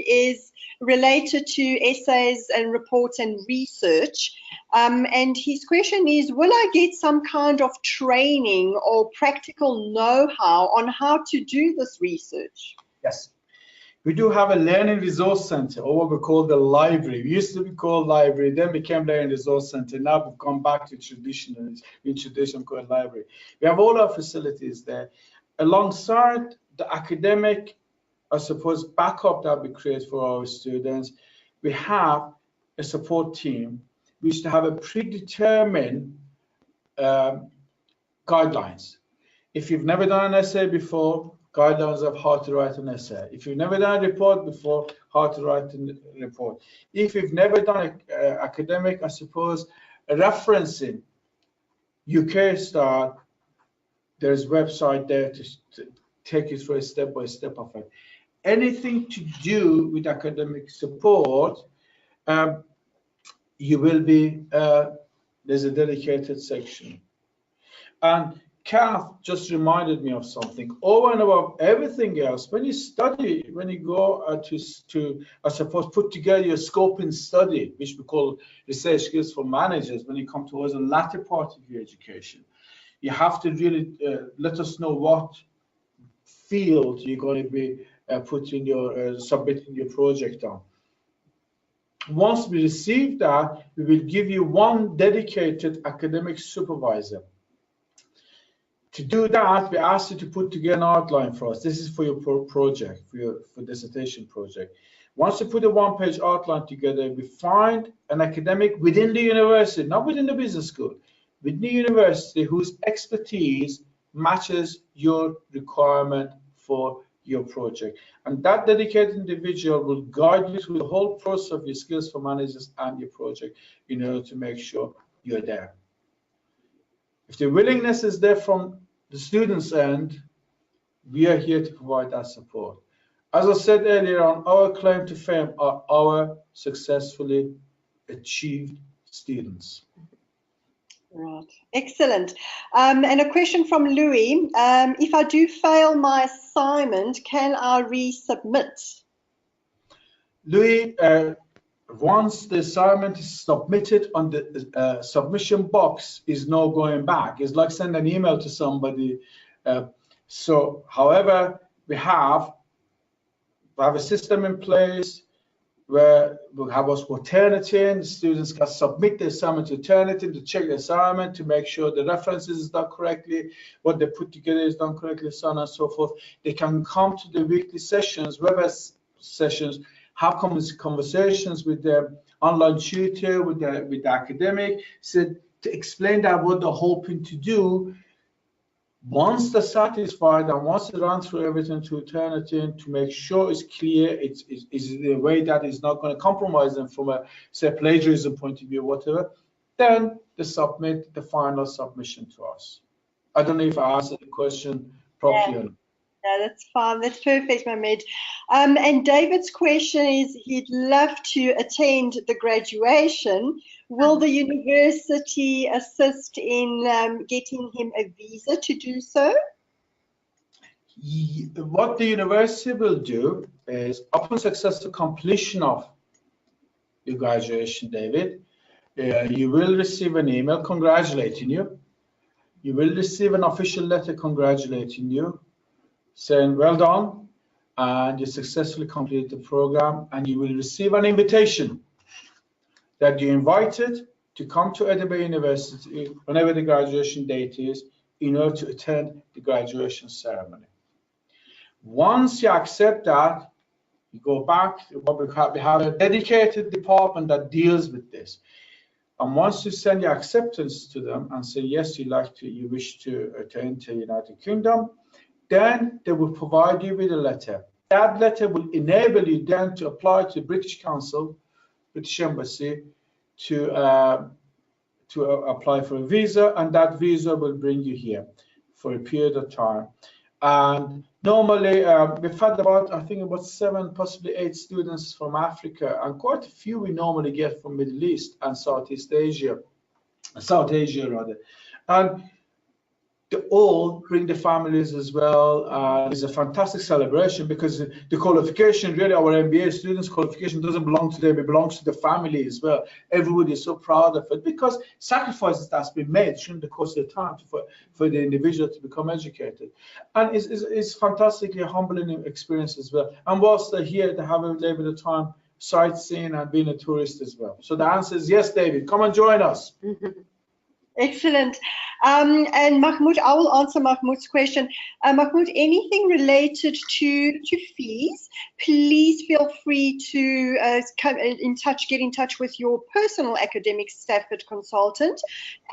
is related to essays and reports and research. And his question is, will I get some kind of training or practical know-how on how to do this research? Yes. We do have a learning resource center, or what we call the library. We used to be called library, then became learning resource center. Now we've gone back to traditional called library. We have all our facilities there. Alongside the academic, I suppose, backup that we create for our students, we have a support team. We used to have a predetermined guidelines. If you've never done an essay before, guidelines of how to write an essay. If you've never done a report before, how to write a report. If you've never done an academic, I suppose, referencing UK style, there's a website there to take you through a step-by-step of it. Anything to do with academic support, you will be, there's a dedicated section. And Kath just reminded me of something. Over and above everything else, when you study, when you go to I suppose, put together your scope and study, which we call research skills for managers, when you come towards the latter part of your education, you have to really let us know what field you're going to be putting your submitting your project on. Once we receive that, we will give you one dedicated academic supervisor. To do that, we ask you to put together an outline for us. This is for your project, for your dissertation project. Once you put a one-page outline together, we find an academic within the university, not within the business school, within the university whose expertise matches your requirement for your project. And that dedicated individual will guide you through the whole process of your skills for managers and your project in order to make sure you're there. If the willingness is there from the students' end, we are here to provide that support. As I said earlier on, our claim to fame are our successfully achieved students. Right, excellent. And a question from Louis. If I do fail my assignment, can I resubmit? Louis, once the assignment is submitted on the submission box, is no going back. It's like sending an email to somebody. However, we have a system in place where we'll have us Turnitin. The students can submit the assignment to Turnitin to check the assignment, to make sure the references is done correctly, what they put together is done correctly, so on and so forth. They can come to the weekly sessions, WebEx sessions, have conversations with the online tutor, with the academic, so to explain that what they're hoping to do. Once they're satisfied and once they run through everything to Turnitin to make sure it's clear, it's in a way that is not going to compromise them from a, say, plagiarism point of view or whatever, then they submit the final submission to us. I don't know if I answered the question properly. Yeah. No, that's fine. That's perfect, Mammed. And David's question is, he'd love to attend the graduation. Will the university assist in getting him a visa to do so? What the university will do is, upon successful completion of your graduation, David, you will receive an email congratulating you. You will receive an official letter congratulating you, saying well done, and you successfully completed the program, and you will receive an invitation that you're invited to come to Edinburgh University whenever the graduation date is in order to attend the graduation ceremony. Once you accept that, you go back, we have a dedicated department that deals with this. And once you send your acceptance to them and say, yes, you wish to enter the United Kingdom, then they will provide you with a letter. That letter will enable you then to apply to British Council, British Embassy, to apply for a visa, and that visa will bring you here for a period of time. And normally, we've had I think about 7, possibly 8 students from Africa, and quite a few we normally get from Middle East and South Asia rather. And they all bring the families as well. It's a fantastic celebration because the qualification, really, our MBA students' qualification doesn't belong to them, it belongs to the family as well. Everybody is so proud of it because sacrifices that's been made during the course of the time for the individual to become educated. And it's fantastically humbling experience as well. And whilst they're here, they have a little bit of time sightseeing and being a tourist as well. So the answer is yes, David, come and join us. Excellent. And Mahmoud, I will answer Mahmoud's question. Mahmoud, anything related to fees, please feel free to get in touch with your personal academic Stafford consultant,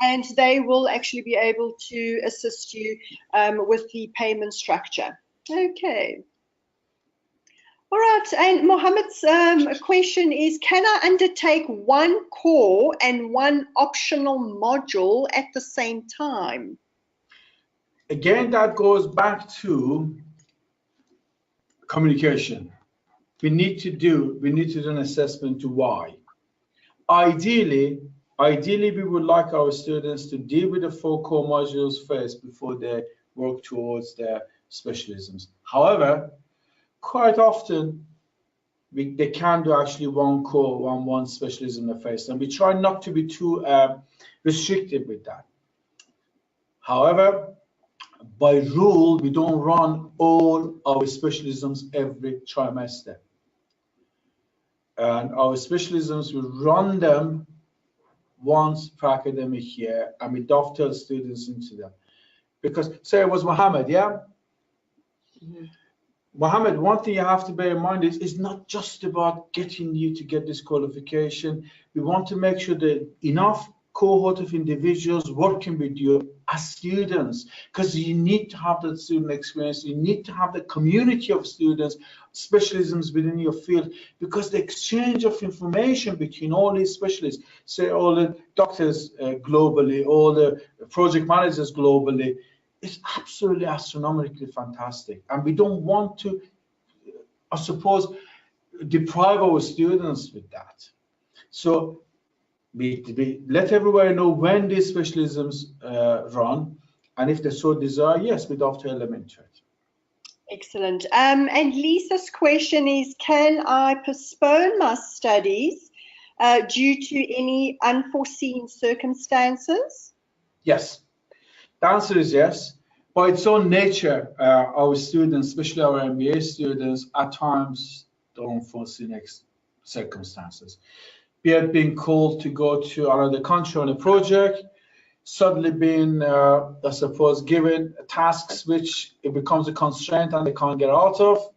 and they will actually be able to assist you with the payment structure. Okay. All right, and Mohammed's question is, can I undertake one core and one optional module at the same time? Again, that goes back to communication. We need to do an assessment to why. Ideally, we would like our students to deal with the 4 core modules first before they work towards their specialisms. However, quite often, they can do actually one core, one specialism in the first, and we try not to be too restrictive with that. However, by rule, we don't run all our specialisms every trimester. And our specialisms, we run them once per academic year, and we dovetail students into them. Because, say it was Mohammed, yeah? Mm-hmm. Mohammed, one thing you have to bear in mind is it's not just about getting you to get this qualification. We want to make sure that enough cohort of individuals working with you as students, because you need to have that student experience. You need to have the community of students, specialisms within your field, because the exchange of information between all these specialists, say all the doctors globally, all the project managers globally, is absolutely astronomically fantastic. And we don't want to, I suppose, deprive our students with that. So we let everybody know when these specialisms run, and if they so desire, yes, we'd love to element to it. Excellent. And Lisa's question is, can I postpone my studies due to any unforeseen circumstances? Yes. The answer is yes. By its own nature, our students, especially our MBA students, at times don't foresee circumstances. Be it being called to go to another country on a project, suddenly being, I suppose, given tasks which it becomes a constraint and they can't get out of.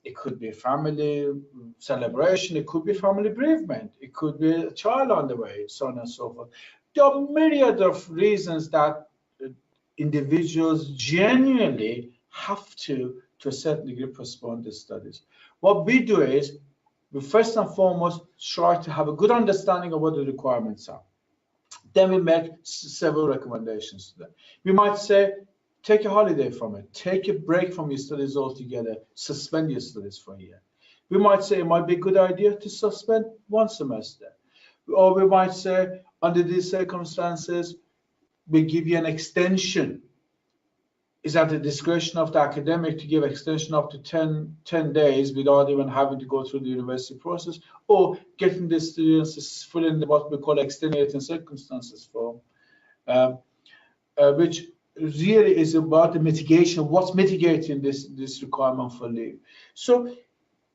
It could be a family celebration, it could be family bereavement, it could be a child on the way, so on and so forth. There are myriad of reasons that individuals genuinely have to a certain degree, postpone their studies. What we do is, we first and foremost try to have a good understanding of what the requirements are. Then we make several recommendations to them. We might say, take a holiday from it, take a break from your studies altogether, suspend your studies for a year. We might say it might be a good idea to suspend one semester. Or we might say, under these circumstances, we give you an extension. Is at the discretion of the academic to give extension up to 10 days without even having to go through the university process, or getting the students to fill in what we call extenuating circumstances form, which really is about the mitigation, what's mitigating this requirement for leave. So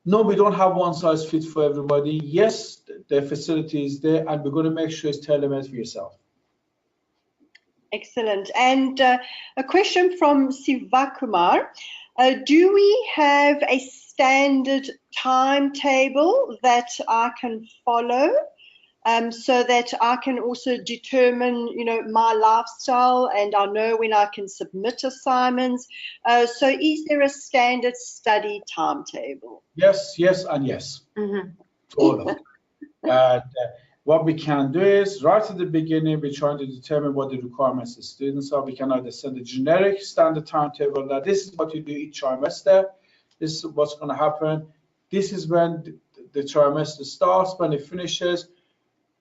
no, we don't have one size fits for everybody. Yes, the facility is there, and we're going to make sure it's tailor-made for yourself. Excellent. And a question from Sivakumar. Do we have a standard timetable that I can follow so that I can also determine, my lifestyle, and I know when I can submit assignments? So is there a standard study timetable? Yes, yes, and yes. Mm-hmm. All of it. What we can do is, right at the beginning, we're trying to determine what the requirements of the students are. We can either send a generic standard timetable that this is what you do each trimester, this is what's going to happen, this is when the trimester starts, when it finishes,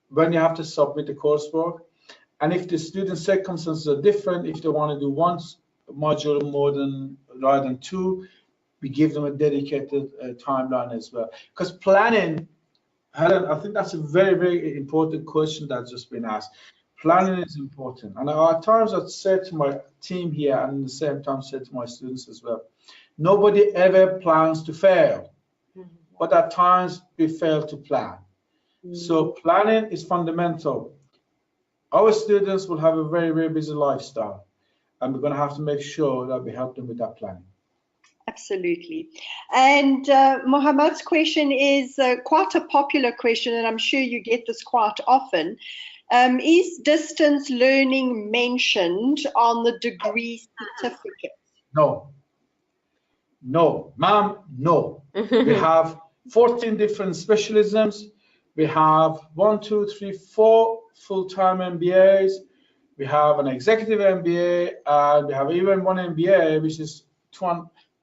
when you have to submit the coursework. And if the student circumstances are different, if they want to do one module rather than two, we give them a dedicated timeline as well. Because planning, Helen, I think that's a very, very important question that's just been asked. Planning is important. And at times I've said to my team here, and at the same time said to my students as well, nobody ever plans to fail. But at times we fail to plan. So planning is fundamental. Our students will have a very, very busy lifestyle, and we're going to have to make sure that we help them with that planning. Absolutely. And Mohammed's question is quite a popular question, and I'm sure you get this quite often. Is distance learning mentioned on the degree certificate? No. No. Ma'am, no. We have 14 different specialisms. We have 1, 2, 3, 4 full-time MBAs. We have an executive MBA, and we have even one MBA, which is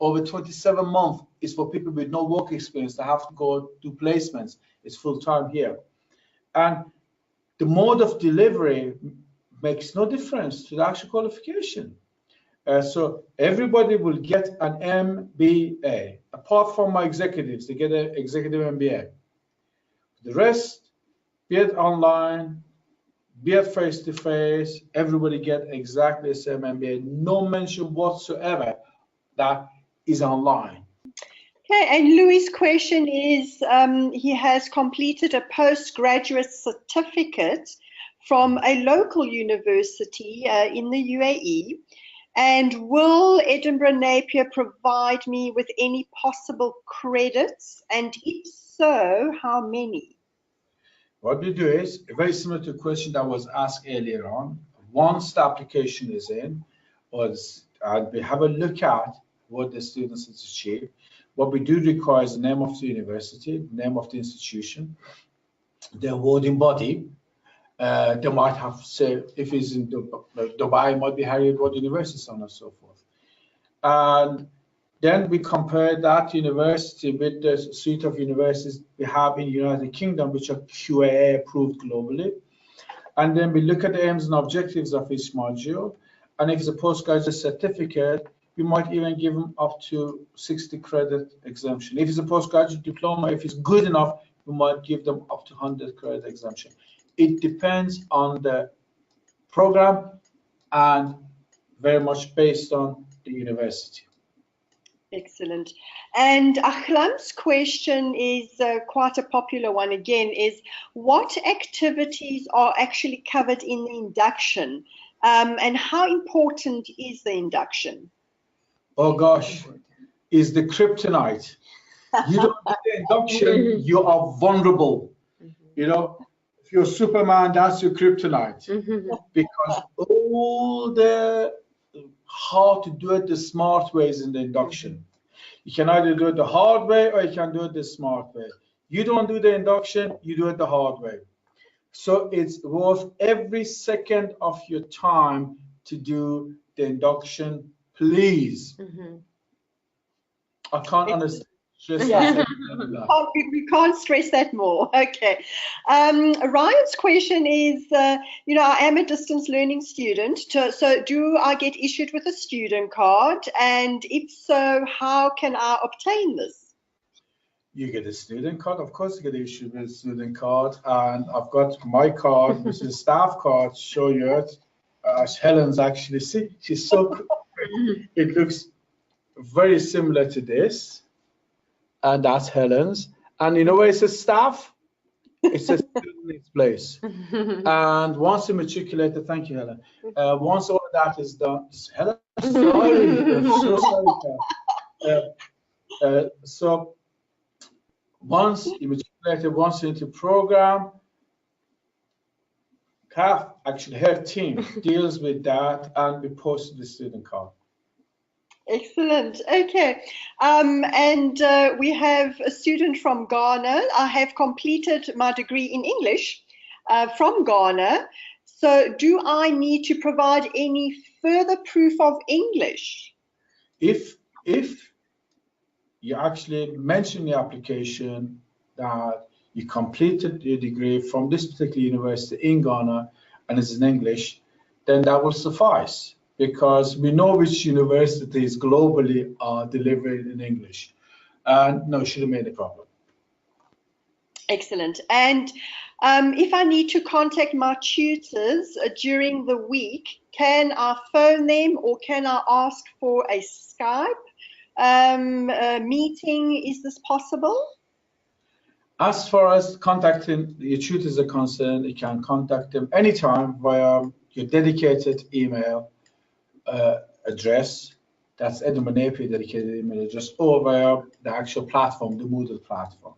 over 27 months, is for people with no work experience that have to go do placements. It's full-time here. And the mode of delivery makes no difference to the actual qualification. So everybody will get an MBA. Apart from my executives, they get an executive MBA. The rest, be it online, be it face-to-face, everybody get exactly the same MBA. No mention whatsoever that is online. Okay, and Louis' question is, he has completed a postgraduate certificate from a local university in the UAE, and will Edinburgh Napier provide me with any possible credits, and if so, how many? What we do is very similar to a question that was asked earlier on. Once the application is in, we have a look at what the students have achieved. What we do require is the name of the university, name of the institution, the awarding body. They might have, say, if it's in Dubai, it might be Harriet-Ward University, so on and so forth. And then we compare that university with the suite of universities we have in the United Kingdom, which are QAA approved globally. And then we look at the aims and objectives of each module. And if it's a postgraduate certificate, we might even give them up to 60 credit exemption. If it's a postgraduate diploma, if it's good enough, we might give them up to 100 credit exemption. It depends on the program and very much based on the university. Excellent. And Ahlam's question is quite a popular one again, is what activities are actually covered in the induction, and how important is the induction? Oh gosh, is the kryptonite. You don't do the induction, you are vulnerable. You know, if you're Superman, that's your kryptonite. Because all the how to do it the smart ways in the induction. You can either do it the hard way or you can do it the smart way. You don't do the induction, you do it the hard way. So it's worth every second of your time to do the induction, please. I can't understand. We can't stress that more. Okay. Ryan's question is, you know, I am a distance learning student, so do I get issued with a student card? And if so, how can I obtain this? You get a student card, of course you get issued with a student card. And I've got my card, which is a staff card, to show you it. Helen's actually, see, she's so cool. It looks very similar to this. And that's Helen's. And you know where it says staff? It says student in its place. And once you matriculated, thank you, Helen. Once all of that is done, Helen, sorry, I'm so sorry. So once you matriculated, once you're into program, CAF, actually her team deals with that and we post the student card. Excellent. Okay. And we have a student from Ghana. I have completed my degree in English from Ghana. So do I need to provide any further proof of English? If you actually mention in the application that you completed your degree from this particular university in Ghana and it's in English, then that will suffice. Because we know which universities globally are delivering in English. And no, it shouldn't be any problem. Excellent. And if I need to contact my tutors during the week, can I phone them or can I ask for a Skype meeting? Is this possible? As far as contacting your tutors are concerned, you can contact them anytime via your dedicated email address. That's Edinburgh Napier dedicated email address, or via the actual platform, the Moodle platform.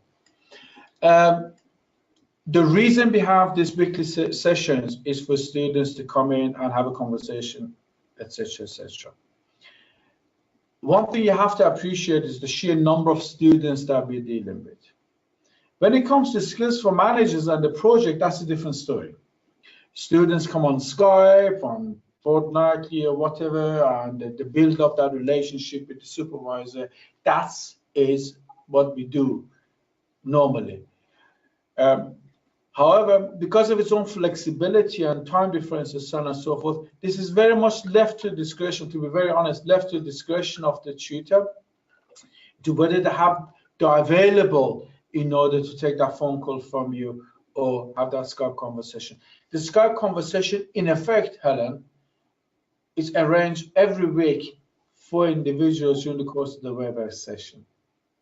The reason we have these weekly sessions is for students to come in and have a conversation, etc., etc. One thing you have to appreciate is the sheer number of students that we're dealing with. When it comes to skills for managers and the project, that's a different story. Students come on Skype, on fortnightly or whatever, and they build up that relationship with the supervisor. That is what we do normally. However, because of its own flexibility and time differences, so on and so forth, this is very much left to discretion, to be very honest, left to discretion of the tutor to whether they have the available in order to take that phone call from you or have that Skype conversation. The Skype conversation, in effect, Helen, is arranged every week for individuals during the course of the WebEx session.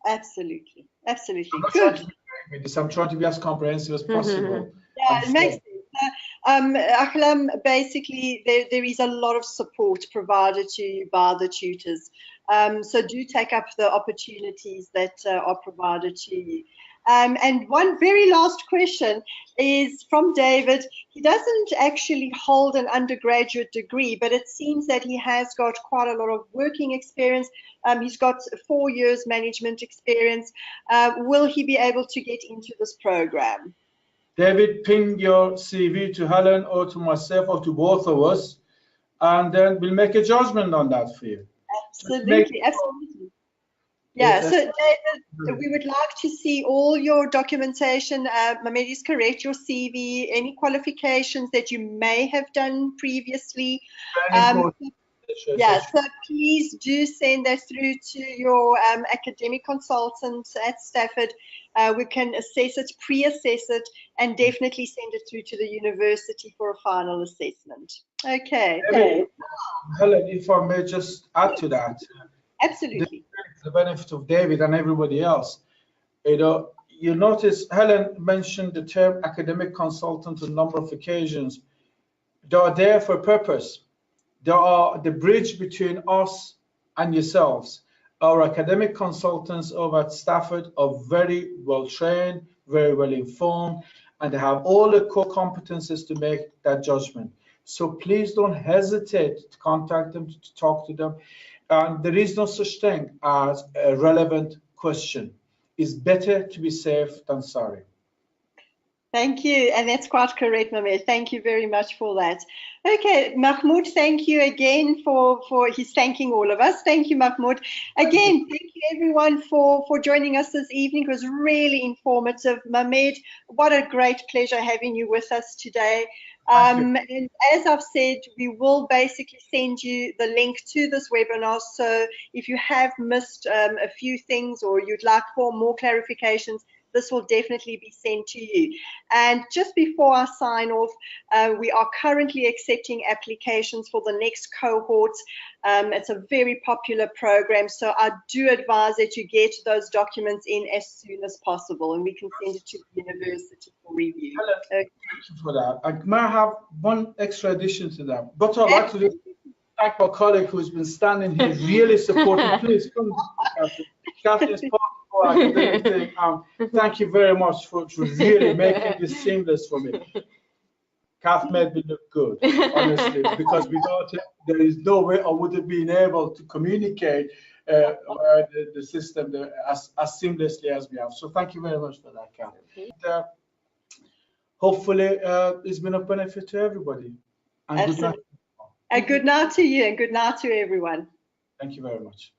Absolutely, absolutely. I'm trying to be as comprehensive as possible. Yeah, it makes sense. Ahlam, basically, there is a lot of support provided to you by the tutors. So do take up the opportunities that are provided to you. And one very last question is from David. He doesn't actually hold an undergraduate degree, but it seems that he has got quite a lot of working experience. He's got 4 years management experience. Will he be able to get into this program? David, ping your CV to Helen or to myself or to both of us, and then we'll make a judgment on that for you. Absolutely, absolutely. Yeah, so David, we would like to see all your documentation. Mammed is correct, your CV, any qualifications that you may have done previously. Yeah, so please do send that through to your academic consultants at Stafford. We can assess it, pre-assess it, and definitely send it through to the university for a final assessment. Okay. Helen, if I may just add to that. Absolutely. The benefit of David and everybody else. You notice Helen mentioned the term academic consultant a number of occasions. They are there for a purpose. They are the bridge between us and yourselves. Our academic consultants over at Stafford are very well trained, very well informed, and they have all the core competences to make that judgment. So please don't hesitate to contact them, to talk to them. And there is no such thing as a relevant question. It's better to be safe than sorry. Thank you, and that's quite correct, Mammed. Thank you very much for that. Okay, Mahmoud, thank you again for he's thanking all of us. Thank you, Mahmoud. Again, thank you everyone for joining us this evening. It was really informative. Mammed, what a great pleasure having you with us today. And as I've said, we will basically send you the link to this webinar. So if you have missed a few things or you'd like for more clarifications, this will definitely be sent to you. And just before I sign off, we are currently accepting applications for the next cohort. It's a very popular program, so I do advise that you get those documents in as soon as possible, and we can send it to the university for review. Thank you for that. I might have one extra addition to that, but I'd like to thank my colleague who's been standing here really supporting. Please come, Catherine. Thank you very much for really making this seamless for me. Kath made me look good, honestly, because without it, there is no way I would have been able to communicate the system as seamlessly as we have. So thank you very much for that, Kath. And, hopefully, it's been of benefit to everybody. And good night. And good night to you, and good night to everyone. Thank you very much.